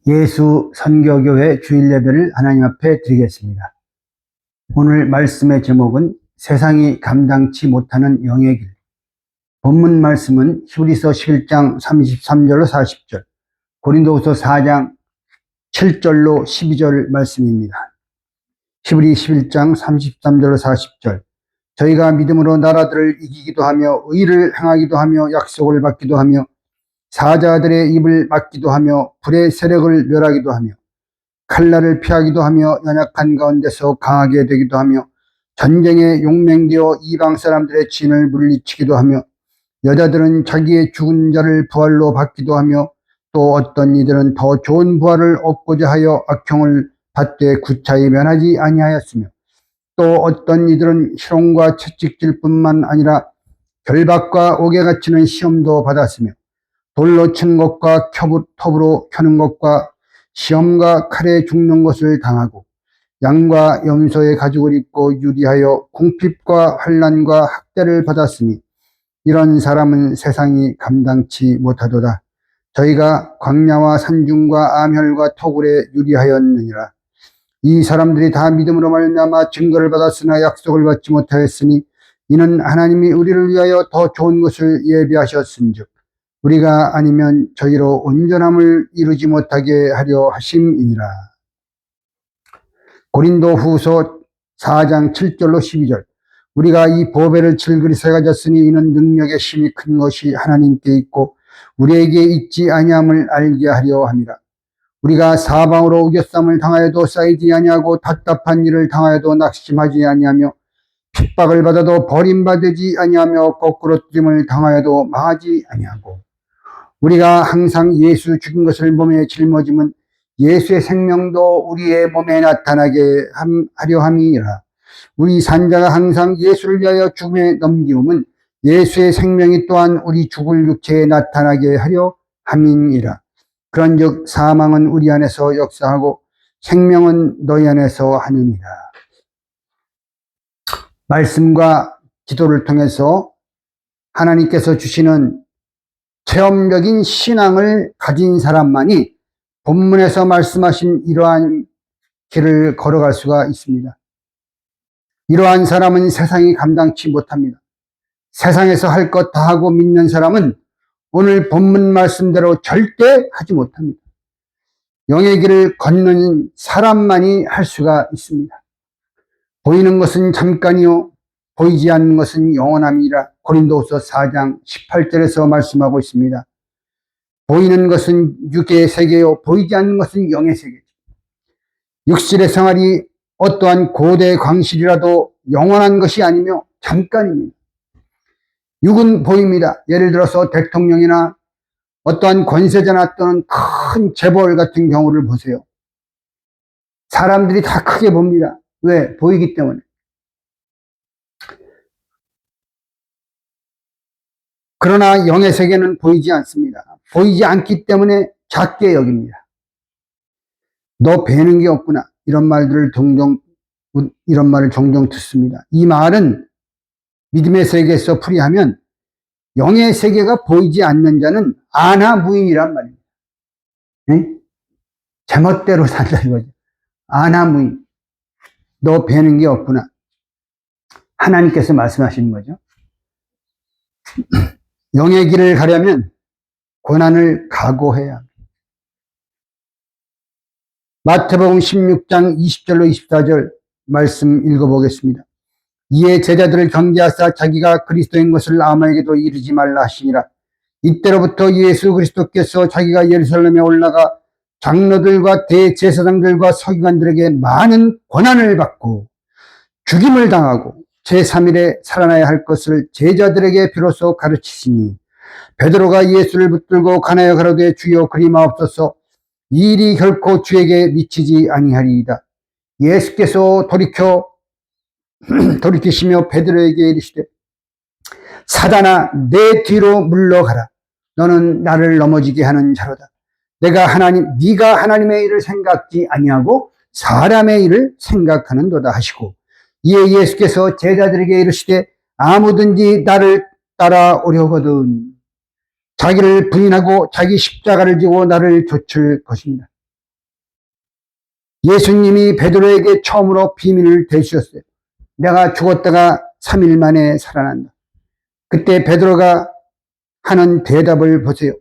예수 선교교회 주일 예배를 하나님 앞에 드리겠습니다. 오늘 말씀의 제목은 세상이 감당치 못하는 영의 길. 본문 말씀은 히브리서 11장 33절로 40절, 고린도후서 4장 7절로 12절 말씀입니다. 히브리 11장 33절로 40절. 저희가 믿음으로 나라들을 이기기도 하며 의를 행하기도 하며 약속을 받기도 하며 사자들의 입을 막기도 하며 불의 세력을 멸하기도 하며 칼날을 피하기도 하며 연약한 가운데서 강하게 되기도 하며 전쟁에 용맹되어 이방 사람들의 진을 물리치기도 하며 여자들은 자기의 죽은 자를 부활로 받기도 하며 또 어떤 이들은 더 좋은 부활을 얻고자 하여 악형을 받되 구차히 면하지 아니하였으며 또 어떤 이들은 희롱과 채찍질 뿐만 아니라 결박과 옥에 갇히는 시험도 받았으며 돌로 친 것과 톱으로 켜는 것과 시험과 칼에 죽는 것을 당하고 양과 염소의 가죽을 입고 유리하여 궁핍과 환난과 학대를 받았으니 이런 사람은 세상이 감당치 못하도다. 저희가 광야와 산중과 암혈과 토굴에 유리하였느니라. 이 사람들이 다 믿음으로 말미암아 증거를 받았으나 약속을 받지 못하였으니 이는 하나님이 우리를 위하여 더 좋은 것을 예비하셨은즉 우리가 아니면 저희로 온전함을 이루지 못하게 하려 하심이니라. 고린도후서 4장 7절로 12절. 우리가 이 보배를 질그리서 가졌으니 이는 능력의 힘이 큰 것이 하나님께 있고 우리에게 있지 아니함을 알게 하려 함이라. 우리가 사방으로 우겨쌈을 당하여도 쌓이지 아니하고 답답한 일을 당하여도 낙심하지 아니하며 핍박을 받아도 버림받지 아니하며 거꾸로 뜸을 당하여도 망하지 아니하고 우리가 항상 예수 죽인 것을 몸에 짊어짐은 예수의 생명도 우리의 몸에 나타나게 하려 함이라. 우리 산자가 항상 예수를 위하여 죽음에 넘기움은 예수의 생명이 또한 우리 죽을 육체에 나타나게 하려 함이니라. 그런즉 사망은 우리 안에서 역사하고 생명은 너희 안에서 하느니라. 말씀과 기도를 통해서 하나님께서 주시는 체험적인 신앙을 가진 사람만이 본문에서 말씀하신 이러한 길을 걸어갈 수가 있습니다. 이러한 사람은 세상이 감당치 못합니다. 세상에서 할 것 다 하고 믿는 사람은 오늘 본문 말씀대로 절대 하지 못합니다. 영의 길을 걷는 사람만이 할 수가 있습니다. 보이는 것은 잠깐이요 보이지 않는 것은 영원함이라 고린도후서 4장 18절에서 말씀하고 있습니다. 보이는 것은 육의 세계요 보이지 않는 것은 영의 세계죠. 육신의 생활이 어떠한 고대 광실이라도 영원한 것이 아니며 잠깐입니다. 육은 보입니다. 예를 들어서 대통령이나 어떠한 권세자나 또는 큰 재벌 같은 경우를 보세요. 사람들이 다 크게 봅니다. 왜? 보이기 때문에. 그러나 영의 세계는 보이지 않습니다. 보이지 않기 때문에 작게 여깁니다. 너 배는 게 없구나. 이런 말을 종종 듣습니다. 이 말은 믿음의 세계에서 풀이하면 영의 세계가 보이지 않는 자는 아나무인이란 말입니다. 네? 제멋대로 산다 이거죠. 아나무인. 너 배는 게 없구나. 하나님께서 말씀하시는 거죠. 영의 길을 가려면 고난을 각오해야 합니다. 마태복음 16장 20절로 24절 말씀 읽어보겠습니다. 이에 제자들을 경계하사 자기가 그리스도인 것을 아무에게도 이르지 말라 하시니라. 이때로부터 예수 그리스도께서 자기가 예루살렘에 올라가 장로들과 대제사장들과 서기관들에게 많은 고난을 받고 죽임을 당하고 제3일에 살아나야 할 것을 제자들에게 비로소 가르치시니 베드로가 예수를 붙들고 가나여 가로되 주여 그리마옵소서 이 일이 결코 주에게 미치지 아니하리이다. 예수께서 돌이키시며 베드로에게 이르시되 사단아 내 뒤로 물러가라. 너는 나를 넘어지게 하는 자로다. 네가 하나님의 일을 생각지 아니하고 사람의 일을 생각하는도다 하시고 이에 예수께서 제자들에게 이르시되 아무든지 나를 따라오려거든 자기를 부인하고 자기 십자가를 지고 나를 좇을 것입니다. 예수님이 베드로에게 처음으로 비밀을 대주셨어요. 내가 죽었다가 3일 만에 살아난다. 그때 베드로가 하는 대답을 보세요.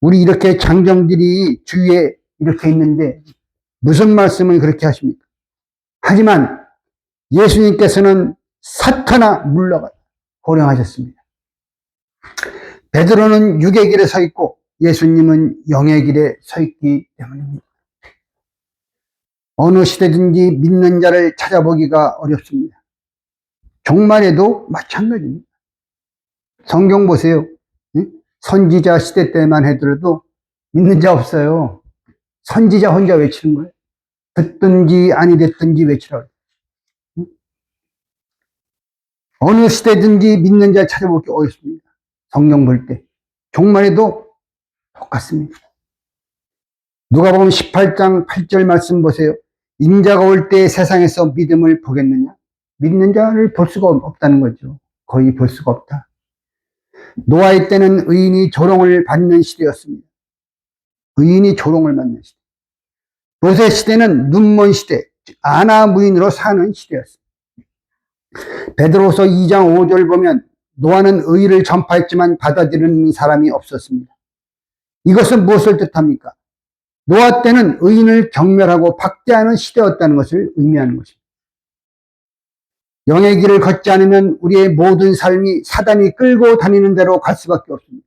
우리 이렇게 장정들이 주위에 이렇게 있는데 무슨 말씀을 그렇게 하십니까? 하지만 예수님께서는 사탄아 물러가라 호령하셨습니다. 베드로는 육의 길에 서 있고 예수님은 영의 길에 서 있기 때문입니다. 어느 시대든지 믿는 자를 찾아보기가 어렵습니다. 종말에도 마찬가지입니다. 성경 보세요. 선지자 시대 때만 해도 믿는 자 없어요. 선지자 혼자 외치는 거예요. 듣든지 아니 듣든지 외치라고. 어느 시대든지 믿는 자 찾아보기 어렵습니다. 성경 볼 때. 종말에도 똑같습니다. 누가복음 18장 8절 말씀 보세요. 인자가 올 때 세상에서 믿음을 보겠느냐? 믿는 자를 볼 수가 없다는 거죠. 거의 볼 수가 없다. 노아의 때는 의인이 조롱을 받는 시대였습니다. 의인이 조롱을 받는 시대. 롯의 시대는 눈먼 시대, 아나무인으로 사는 시대였습니다. 베드로서 2장 5절 보면 노아는 의를 전파했지만 받아들이는 사람이 없었습니다. 이것은 무엇을 뜻합니까? 노아 때는 의인을 경멸하고 박대하는 시대였다는 것을 의미하는 것입니다. 영의 길을 걷지 않으면 우리의 모든 삶이 사단이 끌고 다니는 대로 갈 수밖에 없습니다.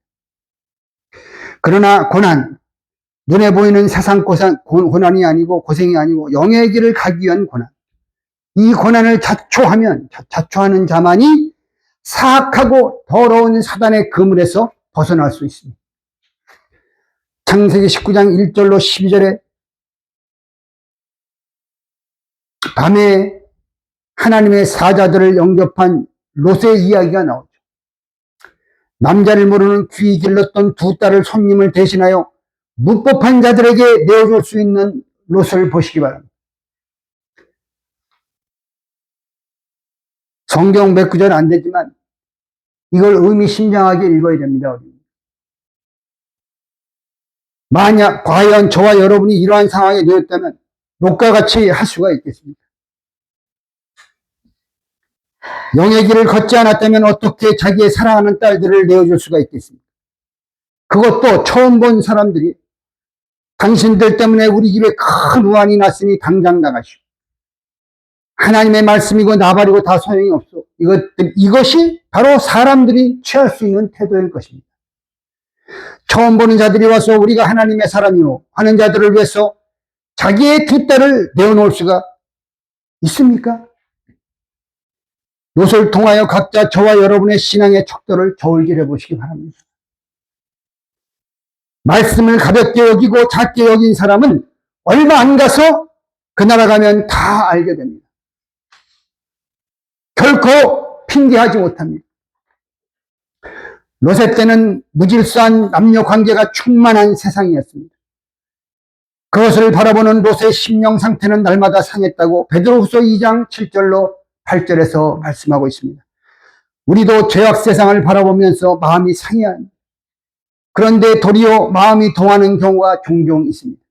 그러나 고난, 눈에 보이는 세상 고난이 아니고 고생이 아니고 영의 길을 가기 위한 고난. 이 고난을 자초하는 자만이 사악하고 더러운 사단의 그물에서 벗어날 수 있습니다. 창세기 19장 1절로 12절에 밤에 하나님의 사자들을 영접한 롯의 이야기가 나오죠. 남자를 모르는 귀히 길렀던 두 딸을 손님을 대신하여 무법한 자들에게 내어줄 수 있는 롯을 보시기 바랍니다. 성경 몇 구절 안 되지만 이걸 의미심장하게 읽어야 됩니다. 만약 과연 저와 여러분이 이러한 상황에 놓였다면 롯과 같이 할 수가 있겠습니까? 영의 길을 걷지 않았다면 어떻게 자기의 사랑하는 딸들을 내어줄 수가 있겠습니까? 그것도 처음 본 사람들이 당신들 때문에 우리 집에 큰 우환이 났으니 당장 나가시오. 하나님의 말씀이고 나발이고 다 소용이 없어. 이것이 바로 사람들이 취할 수 있는 태도일 것입니다. 처음 보는 자들이 와서 우리가 하나님의 사람이요 하는 자들을 위해서 자기의 두 딸을 내어놓을 수가 있습니까? 롯을 통하여 각자 저와 여러분의 신앙의 척도를 저울질해 보시기 바랍니다. 말씀을 가볍게 여기고 작게 여긴 사람은 얼마 안 가서 그 나라 가면 다 알게 됩니다. 결코 핑계하지 못합니다. 롯의 때는 무질서한 남녀 관계가 충만한 세상이었습니다. 그것을 바라보는 롯의 심령 상태는 날마다 상했다고 베드로후서 2장 7절로 8절에서 말씀하고 있습니다. 우리도 죄악 세상을 바라보면서 마음이 상해야 합니다. 그런데 도리어 마음이 동하는 경우가 종종 있습니다.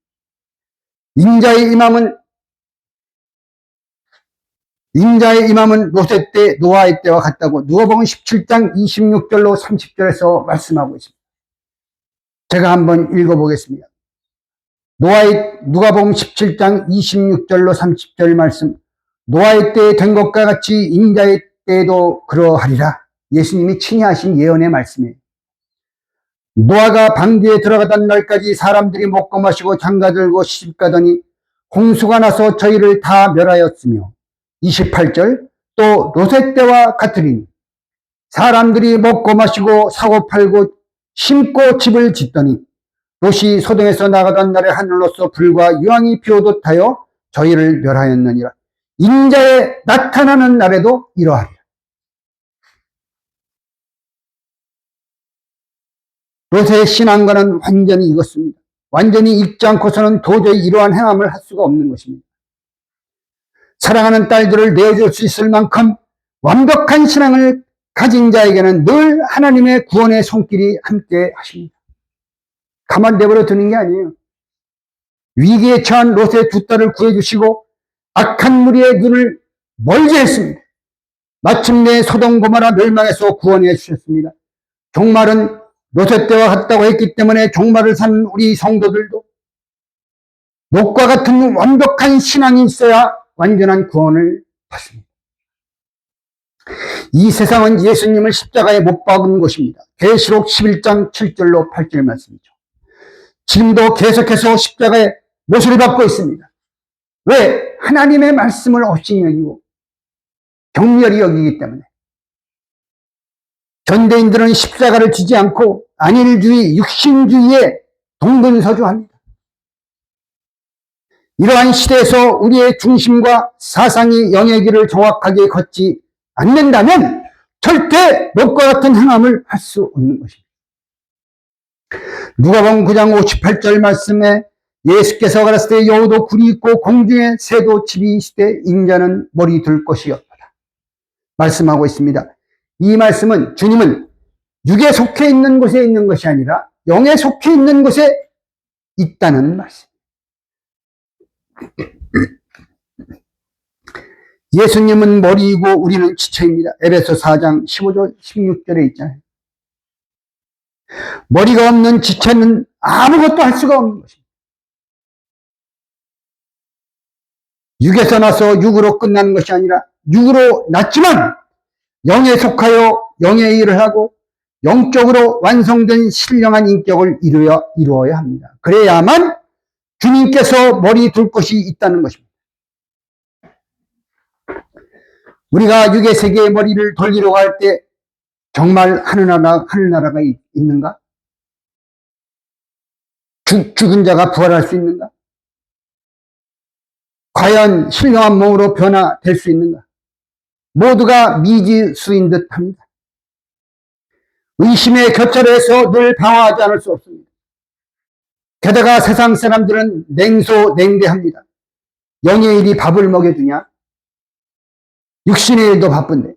인자의 임함은 롯의 때, 노아의 때와 같다고 누가복음 17장 26절로 30절에서 말씀하고 있습니다. 제가 한번 읽어보겠습니다. 누가복음 17장 26절로 30절 말씀. 노아의 때에 된 것과 같이 인자의 때에도 그러하리라. 예수님이 친히 하신 예언의 말씀이에요. 노아가 방주에 들어가던 날까지 사람들이 먹고 마시고 장가들고 시집가더니 홍수가 나서 저희를 다 멸하였으며 28절 또 롯의 때와 같으리니 사람들이 먹고 마시고 사고 팔고 심고 집을 짓더니 롯이 소돔에서 나가던 날에 하늘로서 불과 유황이 비오듯 하여 저희를 멸하였느니라. 인자에 나타나는 날에도 이러하리라. 롯의 신앙과는 완전히 이것입니다. 완전히 읽지 않고서는 도저히 이러한 행함을 할 수가 없는 것입니다. 사랑하는 딸들을 내어줄 수 있을 만큼 완벽한 신앙을 가진 자에게는 늘 하나님의 구원의 손길이 함께 하십니다. 가만 내버려 두는 게 아니에요. 위기에 처한 롯의 두 딸을 구해주시고 악한 무리의 눈을 멀게 했습니다. 마침내 소돔 고모라 멸망에서 구원해 주셨습니다. 종말은 롯의 때와 같다고 했기 때문에 종말을 사는 우리 성도들도 롯과 같은 완벽한 신앙이 있어야 완전한 구원을 받습니다. 이 세상은 예수님을 십자가에 못 박은 곳입니다. 계시록 11장 7절로 8절 말씀이죠. 지금도 계속해서 십자가에 못을 박고 있습니다. 왜? 하나님의 말씀을 없이 여기고 격렬히 여기기 때문에. 전대인들은 십자가를 지지 않고 안일주의, 육신주의에 동분서주합니다. 이러한 시대에서 우리의 중심과 사상이 영의 길을 정확하게 걷지 않는다면 절대 롯과 같은 행함을 할 수 없는 것입니다. 누가복음 9장 58절 말씀에 예수께서 가라사대 여우도 굴이 있고 공중에 새도 집이 있으되 인자는 머리 둘 곳이 없다 말씀하고 있습니다. 이 말씀은 주님은 육에 속해 있는 곳에 있는 것이 아니라 영에 속해 있는 곳에 있다는 말씀. 예수님은 머리이고 우리는 지체입니다. 에베소 4장 15절 16절에 있잖아요. 머리가 없는 지체는 아무것도 할 수가 없는 것입니다. 육에서 나서 육으로 끝나는 것이 아니라 육으로 났지만 영에 속하여 영의 일을 하고 영적으로 완성된 신령한 인격을 이루어야 합니다. 그래야만 주님께서 머리 둘 것이 있다는 것입니다. 우리가 육의 세계의 머리를 돌리러 갈 때 정말 하늘나라가 있는가? 죽은 자가 부활할 수 있는가? 과연 신령한 몸으로 변화될 수 있는가? 모두가 미지수인 듯 합니다. 의심에 교차해서 늘 방황하지 않을 수 없습니다. 게다가 세상 사람들은 냉소냉대합니다. 영의 일이 밥을 먹여주냐? 육신의 일도 바쁜데.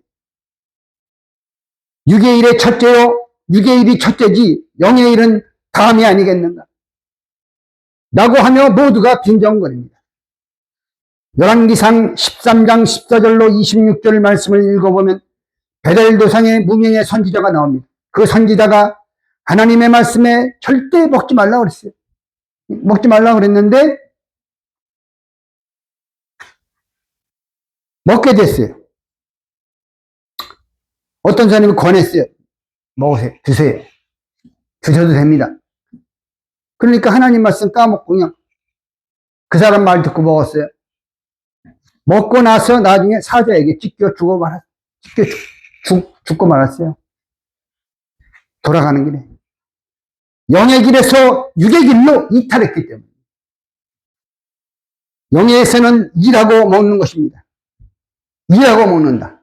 육의 일의 첫째요? 육의 일이 첫째지 영의 일은 다음이 아니겠는가? 라고 하며 모두가 빈정거립니다. 열왕기상 13장 14절로 26절 말씀을 읽어보면 베델도상의 무명의 선지자가 나옵니다. 그 선지자가 하나님의 말씀에 절대 먹지 말라고 그랬어요. 먹지 말라고 그랬는데 먹게 됐어요. 어떤 사람이 권했어요. 먹으세요. 드세요. 드셔도 됩니다. 그러니까 하나님 말씀 까먹고 그냥 그 사람 말 듣고 먹었어요. 먹고 나서 나중에 사자에게 찢겨 죽고 말았어요. 돌아가는 길에. 영의 길에서 육의 길로 이탈했기 때문에. 영에서는 일하고 먹는 것입니다. 일하고 먹는다.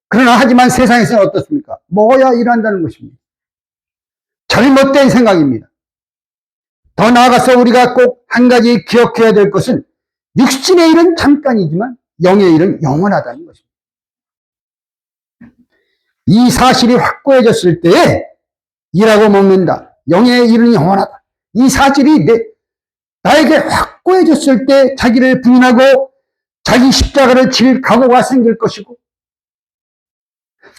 그러나 하지만 세상에서는 어떻습니까? 먹어야 일한다는 것입니다. 잘못된 생각입니다. 더 나아가서 우리가 꼭 한 가지 기억해야 될 것은 육신의 일은 잠깐이지만 영의 일은 영원하다는 것입니다. 이 사실이 확고해졌을 때에 일하고 먹는다. 영의 일은 영원하다. 이 사실이 나에게 확고해졌을 때 자기를 부인하고 자기 십자가를 질 각오가 생길 것이고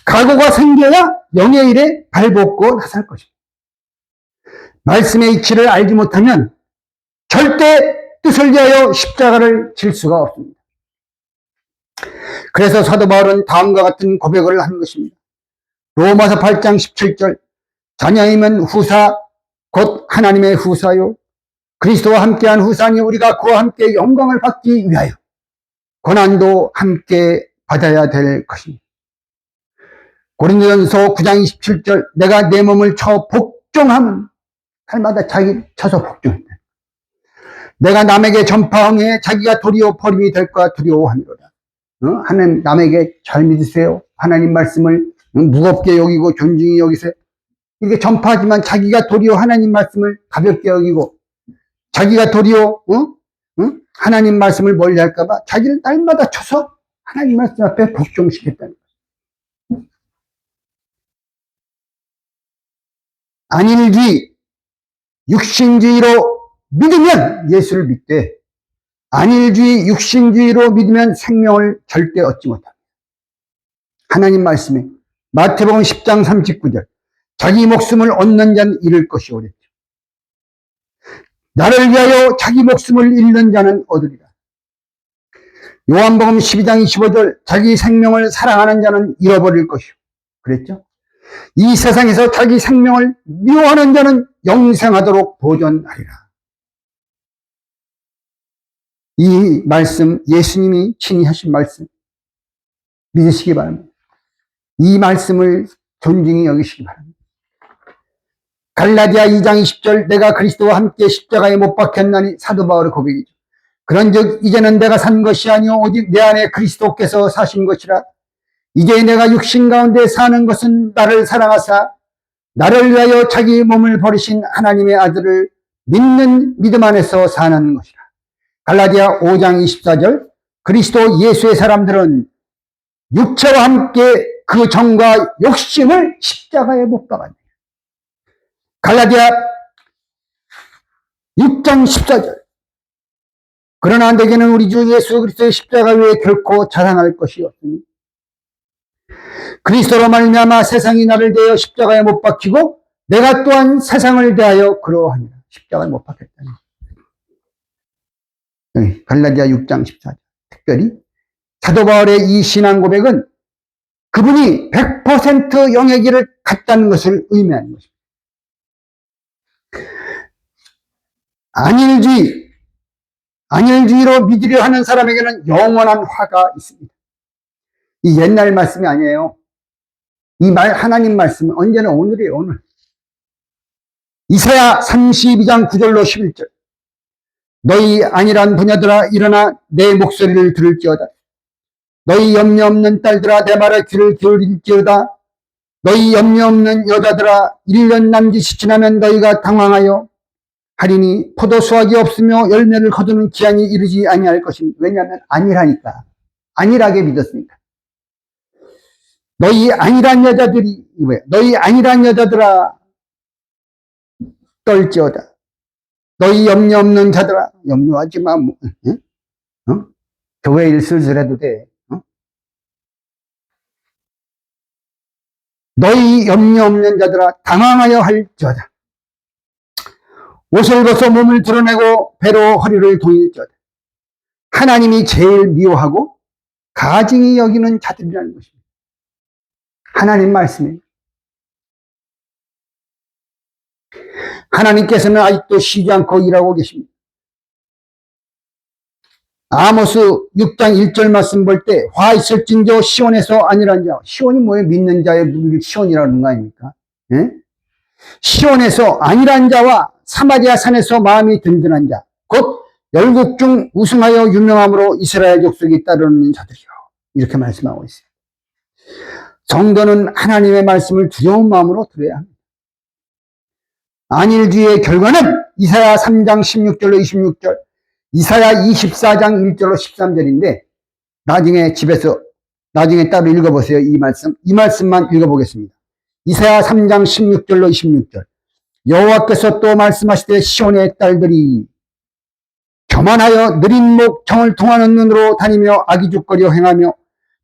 각오가 생겨야 영의 일에 발벗고 나설 것입니다. 말씀의 이치를 알지 못하면 절대 뜻을 위하여 십자가를 질 수가 없습니다. 그래서 사도 바울은 다음과 같은 고백을 하는 것입니다. 로마서 8장 17절 자녀이면 후사 곧 하나님의 후사요 그리스도와 함께한 후사니 우리가 그와 함께 영광을 받기 위하여 고난도 함께 받아야 될 것입니다. 고린도전서 9장 27절 내가 내 몸을 쳐 복종하면 날마다 자기 쳐서 복종한다. 내가 남에게 전파하에 자기가 도리어 버림이 될까 두려워하미로다. 하나님 남에게 잘 믿으세요. 하나님 말씀을 무겁게 여기고 존중히 여기세요. 이렇게 전파하지만 자기가 도리어 하나님 말씀을 가볍게 여기고 자기가 도리어 하나님 말씀을 멀리 할까봐 자기를 날마다 쳐서 하나님 말씀 앞에 복종시켰다는 거예요. 안일주의, 육신주의로 믿으면 예수를 믿되 안일주의, 육신주의로 믿으면 생명을 절대 얻지 못합니다. 하나님 말씀에 마태복음 10장 39절 자기 목숨을 얻는 자는 잃을 것이 오랬죠. 나를 위하여 자기 목숨을 잃는 자는 얻으리라. 요한복음 12장 25절 자기 생명을 사랑하는 자는 잃어버릴 것이요. 그랬죠? 이 세상에서 자기 생명을 미워하는 자는 영생하도록 보존하리라. 이 말씀 예수님이 친히 하신 말씀 믿으시기 바랍니다. 이 말씀을 존중히 여기시기 바랍니다. 갈라디아 2장 20절 내가 그리스도와 함께 십자가에 못 박혔나니 사도 바울의 고백이죠. 그런즉 이제는 내가 산 것이 아니요 오직 내 안에 그리스도께서 사신 것이라. 이제 내가 육신 가운데 사는 것은 나를 사랑하사 나를 위하여 자기 몸을 버리신 하나님의 아들을 믿는 믿음 안에서 사는 것이라. 갈라디아 5장 24절 그리스도 예수의 사람들은 육체와 함께 그 정과 욕심을 십자가에 못 박았네. 갈라디아 6장 14절 그러나 내게는 우리 주 예수 그리스도의 십자가 위에 결코 자랑할 것이 없으니 그리스도로 말미암아 세상이 나를 대하여 십자가에 못 박히고 내가 또한 세상을 대하여 그러하니라. 십자가에 못 박혔다니. 갈라디아 6장 14절 특별히 사도 바울의 이 신앙 고백은 그분이 100% 영의 길을 갔다는 것을 의미하는 것입니다. 안일주의로 믿으려 하는 사람에게는 영원한 화가 있습니다. 이 옛날 말씀이 아니에요. 이 하나님 말씀은 언제나 오늘이에요, 오늘. 이사야 32장 9절로 11절. 너희 안일한 부녀들아 일어나 내 목소리를 들을지어다. 너희 염려 없는 딸들아 내 말에 귀를 기울일지어다. 너희 염려 없는 여자들아 1년 남짓이 지나면 너희가 당황하여 하리니 포도 수확이 없으며 열매를 거두는 기한이 이르지 아니할 것입니다. 왜냐하면 안일하니까. 안일하게 믿었으니까. 너희 안일한 여자들아 떨지어다. 너희 염려 없는 자들아 염려하지 마. 교회 일 슬슬 해도 돼. 너희 염려 없는 자들아 당황하여 할지어다. 옷을 벗어 몸을 드러내고 배로 허리를 동일지어다. 하나님이 제일 미워하고 가증히 여기는 자들이라는 것입니다. 하나님 말씀입니다. 하나님께서는 아직도 쉬지 않고 일하고 계십니다. 아모스 6장 1절 말씀 볼 때 화 있을진저 시온에서 안일한 자. 시온이 뭐예요? 믿는 자의 무리를 시온이라는 거 아닙니까? 예? 시온에서 안일한 자와 사마리아 산에서 마음이 든든한 자, 곧 열국 중 우승하여 유명함으로 이스라엘 족속이 따르는 자들이요. 이렇게 말씀하고 있어요. 성도는 하나님의 말씀을 두려운 마음으로 들어야 합니다. 안일주의의 결과는 이사야 3장 16절로 26절, 이사야 24장 1절로 13절인데 나중에 따로 읽어보세요. 이 말씀만 읽어보겠습니다. 이사야 3장 16절로 26절 여호와께서 또 말씀하시되 시온의 딸들이 교만하여 느린 목 정을 통하는 눈으로 다니며 악의죽거려 행하며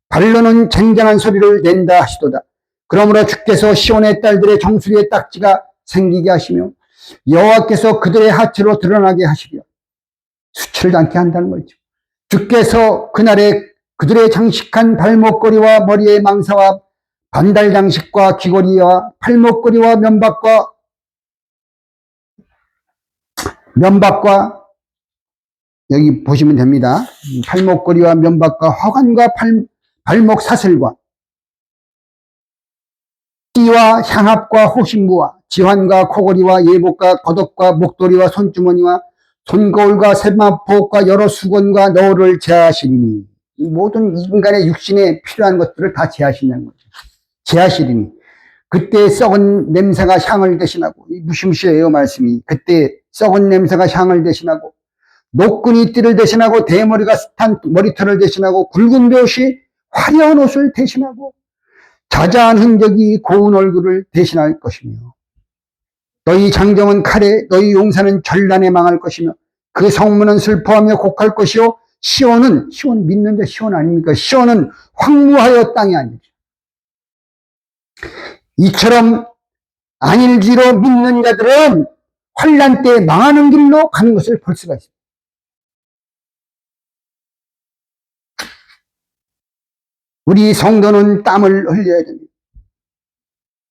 발로는 쟁쟁한 소리를 낸다 하시도다. 그러므로 주께서 시온의 딸들의 정수리에 딱지가 생기게 하시며 여호와께서 그들의 하체로 드러나게 하시리라. 수치를 않게 한다는 거죠. 주께서 그날에 그들의 장식한 발목걸이와 머리의 망사와 반달 장식과 귀걸이와 팔목걸이와 면박과 여기 보시면 됩니다. 팔목걸이와 면박과 화관과 발목 사슬과 띠와 향합과 호신부와 지환과 코걸이와 예복과 겉옷과 목도리와 손주머니와 손거울과 세마포과 여러 수건과 너울을 제하시리니 모든 인간의 육신에 필요한 것들을 다 제하시냐는 거죠. 제하시리니 그때 썩은 냄새가 향을 대신하고 무시무시해요 말씀이. 그때 썩은 냄새가 향을 대신하고 노끈이 띠를 대신하고 대머리가 슷한 머리털을 대신하고 굵은 벼옷이 화려한 옷을 대신하고 자자한 흔적이 고운 얼굴을 대신할 것이며 너희 장정은 칼에, 너희 용사는 전란에 망할 것이며 그 성문은 슬퍼하며 곡할 것이요 시온은 믿는 자 시온 아닙니까? 시온은 황무하여 땅이 아니죠. 이처럼 안일지로 믿는 자들은 환난 때 망하는 길로 가는 것을 볼 수가 있습니다. 우리 성도는 땀을 흘려야 됩니다.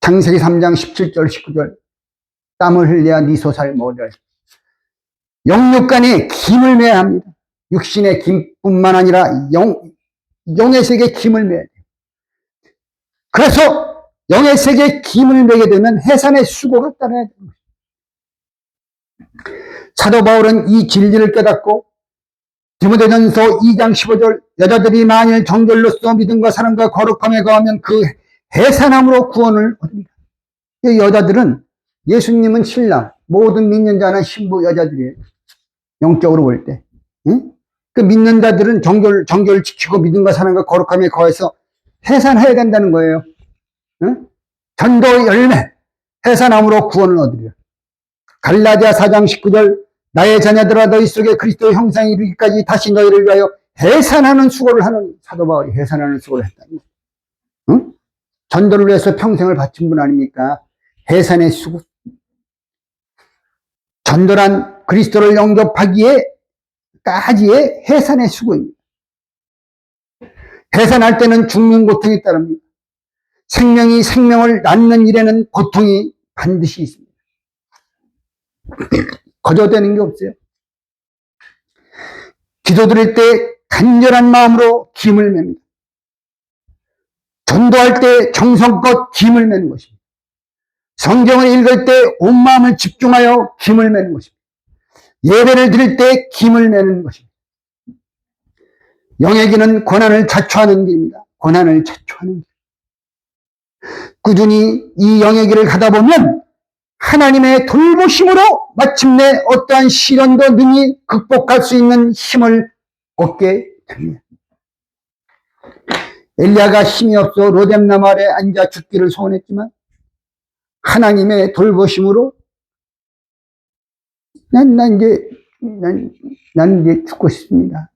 창세기 3장 17절 19절 땀을 흘려야 네 소살 모으리라. 영육간에 김을 매야 합니다. 육신의 김뿐만 아니라 영의 세계에 김을 매야 돼요. 그래서 영의 세계에 김을 매게 되면 해산의 수고가 따라야 됩니다. 사도 바울은 이 진리를 깨닫고 디모데전서 2장 15절 여자들이 만일 정결로서 믿음과 사랑과 거룩함에 거하면 그 해산함으로 구원을 얻습니다. 이 여자들은 예수님은 신랑, 모든 믿는 자는 신부 여자들이에요. 영적으로 볼 때. 응? 그 믿는 자들은 정결을 지키고 믿음과 사랑과 거룩함에 거해서 해산해야 된다는 거예요. 응? 전도 열매, 해산함으로 구원을 얻으리라. 갈라디아 4장 19절 나의 자녀들아 너희 속에 그리스도의 형상이 이르기까지 다시 너희를 위하여 해산하는 수고를 하는 사도 바울이 해산하는 수고를 했다니. 응? 전도를 위해서 평생을 바친 분 아닙니까? 해산의 수고. 전도란 그리스도를 영접하기에 까지의 해산의 수고입니다. 해산할 때는 죽는 고통이 따릅니다. 생명이 생명을 낳는 일에는 고통이 반드시 있습니다. 거저되는 게 없어요. 기도드릴 때 간절한 마음으로 김을 맵니다. 전도할 때 정성껏 김을 매는 것입니다. 성경을 읽을 때 온 마음을 집중하여 김을 매는 것입니다. 예배를 드릴 때 김을 매는 것입니다. 영의 길은 고난을 자초하는 길입니다. 고난을 자초하는 길. 꾸준히 이 영의 길을 가다 보면 하나님의 돌보심으로 마침내 어떠한 시련도 능히 극복할 수 있는 힘을 얻게 됩니다. 엘리야가 힘이 없어 로뎀나무 아래 앉아 죽기를 소원했지만 하나님의 돌보심으로 난 이제 죽고 싶습니다.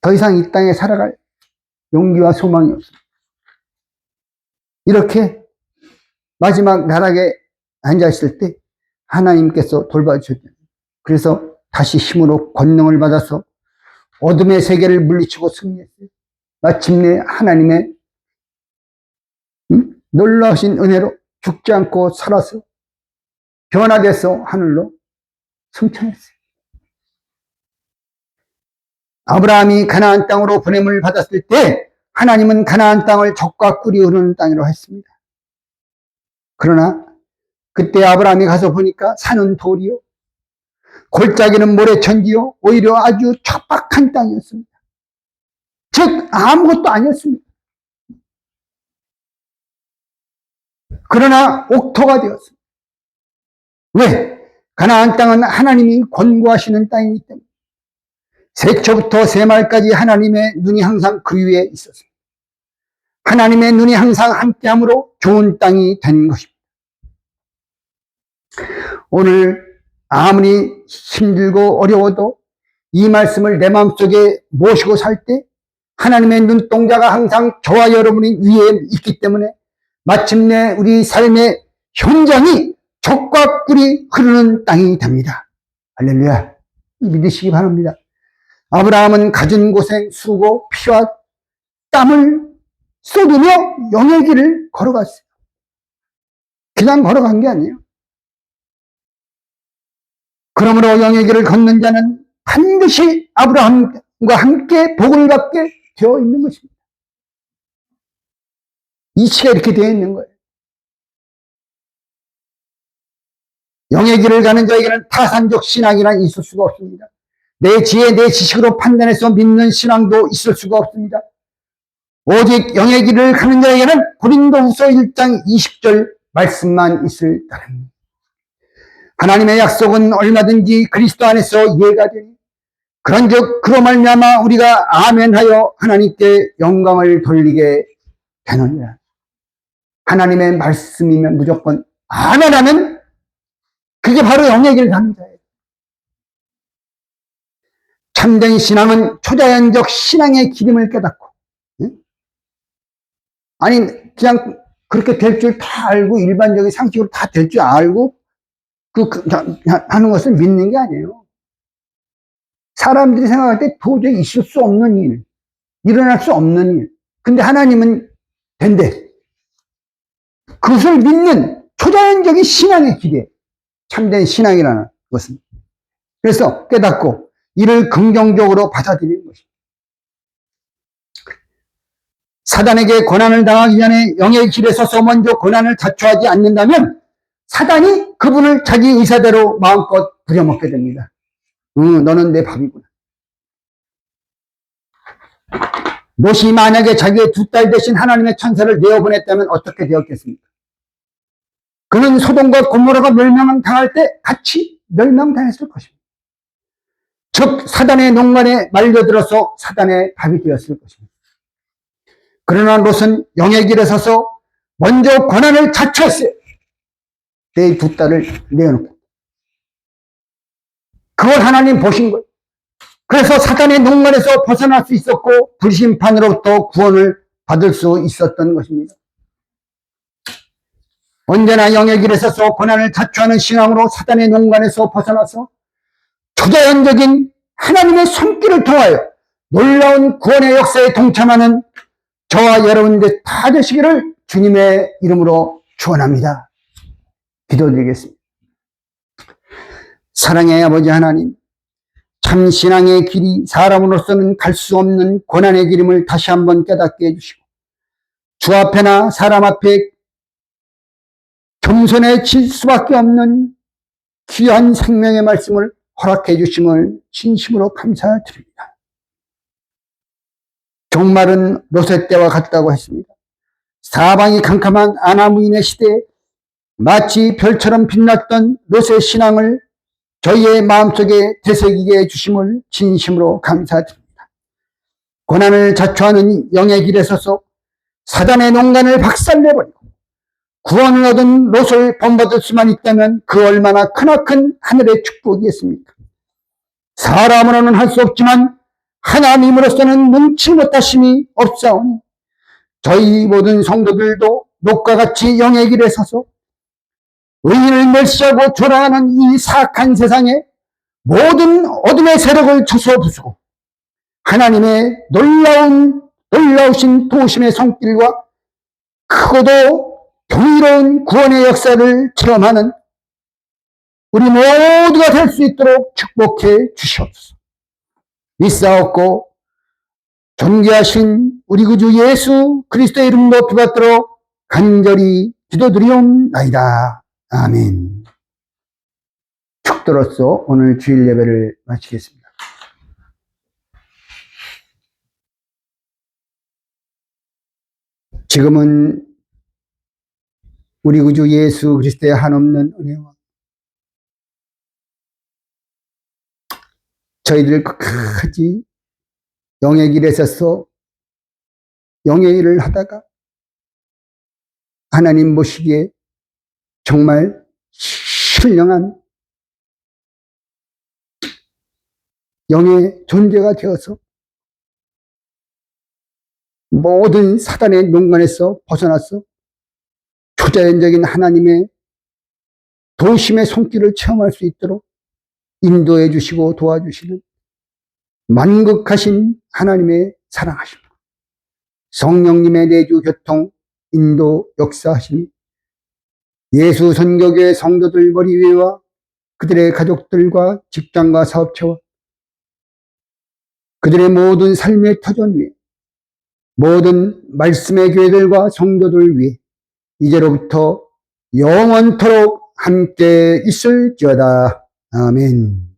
더 이상 이 땅에 살아갈 용기와 소망이 없습니다. 이렇게 마지막 나락에 앉아있을 때 하나님께서 돌봐주셨죠. 그래서 다시 힘으로 권능을 받아서 어둠의 세계를 물리치고 승리했어요. 마침내 하나님의 놀라우신 은혜로 죽지 않고 살아서 변화돼서 하늘로 승천했어요. 아브라함이 가나안 땅으로 보냄을 받았을 때 하나님은 가나안 땅을 젖과 꿀이 흐르는 땅이라고 했습니다. 그러나 그때 아브라함이 가서 보니까 산은 돌이요 골짜기는 모래천지요 오히려 아주 척박한 땅이었습니다. 즉 아무것도 아니었습니다. 그러나 옥토가 되었습니다. 왜? 가나안 땅은 하나님이 권고하시는 땅이기 때문에 세초부터 세말까지 하나님의 눈이 항상 그 위에 있었습니다. 하나님의 눈이 항상 함께함으로 좋은 땅이 된 것입니다. 오늘 아무리 힘들고 어려워도 이 말씀을 내 마음속에 모시고 살 때 하나님의 눈동자가 항상 저와 여러분이 위에 있기 때문에 마침내 우리 삶의 현장이 젖과 꿀이 흐르는 땅이 됩니다. 할렐루야. 믿으시기 바랍니다. 아브라함은 갖은 고생, 수고, 피와 땀을 쏟으며 영의 길을 걸어갔어요. 그냥 걸어간 게 아니에요. 그러므로 영의 길을 걷는 자는 반드시 아브라함과 함께 복을 받게 되어 있는 것입니다. 이치가 이렇게 되어 있는 거예요. 영의 길을 가는 자에게는 타산적 신앙이란 있을 수가 없습니다. 내 지혜, 내 지식으로 판단해서 믿는 신앙도 있을 수가 없습니다. 오직 영의 길을 가는 자에게는 고린도후서 1장 20절 말씀만 있을 따름입니다. 하나님의 약속은 얼마든지 그리스도 안에서 이해가 되니 그런즉 그로 말미암아 우리가 아멘하여 하나님께 영광을 돌리게 되느니라. 하나님의 말씀이면 무조건 아멘하면 그게 바로 영의 길을 가는 자예요. 참된 신앙은 초자연적 신앙의 기름을 깨닫고, 아니 그냥 그렇게 될 줄 다 알고 일반적인 상식으로 다 될 줄 알고 하는 것을 믿는 게 아니에요. 사람들이 생각할 때 도저히 있을 수 없는 일, 일어날 수 없는 일. 근데 하나님은 된대. 그것을 믿는 초자연적인 신앙의 길이에요. 참된 신앙이라는 것은. 그래서 깨닫고 이를 긍정적으로 받아들이는 것입니다. 사단에게 고난을 당하기 전에 영의 길에 서서 먼저 고난을 자초하지 않는다면 사단이 그분을 자기 의사대로 마음껏 부려먹게 됩니다. 너는 내 밥이구나. 롯이 만약에 자기의 두 딸 대신 하나님의 천사를 내어보냈다면 어떻게 되었겠습니까? 그는 소돔과 고모라가 멸망당할 때 같이 멸망당했을 것입니다. 즉 사단의 농간에 말려들어서 사단의 밥이 되었을 것입니다. 그러나 롯은 영의 길에 서서 먼저 고난을 자초했어요. 내 두 딸을 내어놓고. 그걸 하나님 보신 거예요. 그래서 사단의 농간에서 벗어날 수 있었고 불심판으로부터 구원을 받을 수 있었던 것입니다. 언제나 영의 길에 서서 고난을 자초하는 신앙으로 사단의 농간에서 벗어나서 초자연적인 하나님의 손길을 통하여 놀라운 구원의 역사에 동참하는 저와 여러분들 다 되시기를 주님의 이름으로 축원합니다. 기도드리겠습니다. 사랑의 아버지 하나님, 참 신앙의 길이 사람으로서는 갈 수 없는 고난의 길임을 다시 한번 깨닫게 해주시고 주 앞에나 사람 앞에 겸손해질 수밖에 없는 귀한 생명의 말씀을 허락해 주심을 진심으로 감사드립니다. 종말은 롯의 때와 같다고 했습니다. 사방이 캄캄한 아나무인의 시대에 마치 별처럼 빛났던 롯의 신앙을 저희의 마음속에 되새기게 해주심을 진심으로 감사드립니다. 고난을 자초하는 영의 길에 서서 사단의 농간을 박살내버리고 구원을 얻은 롯을 본받을 수만 있다면 그 얼마나 크나큰 하늘의 축복이겠습니까? 사람으로는 할 수 없지만 하나님으로서는 능치 못하심이 없사오니 저희 모든 성도들도 롯과 같이 영의 길에 서서 의인을 멸시하고 조롱하는 이 사악한 세상에 모든 어둠의 세력을 쳐서 부수고 하나님의 놀라우신 도우심의 손길과 크고도 경이로운 구원의 역사를 체험하는 우리 모두가 될 수 있도록 축복해 주시옵소서. 믿사옵고 존귀하신 우리 구주 예수 그리스도의 이름 높이 받도록 간절히 기도드리옵나이다. 아멘. 축도로서 오늘 주일 예배를 마치겠습니다. 지금은 우리 구주 예수 그리스도의 한없는 은혜와 저희들 끝까지 영의 길에 서서 영의 일을 하다가 하나님 보시기에 정말 신령한 영의 존재가 되어서 모든 사단의 농간에서 벗어나서 초자연적인 하나님의 도우심의 손길을 체험할 수 있도록 인도해 주시고 도와주시는 만극하신 하나님의 사랑하심, 성령님의 내주 교통, 인도 역사하심이 예수 선교교회 성도들 머리 위와 그들의 가족들과 직장과 사업체와 그들의 모든 삶의 터전 위에 모든 말씀의 교회들과 성도들 위해 이제로부터 영원토록 함께 있을지어다. 아멘.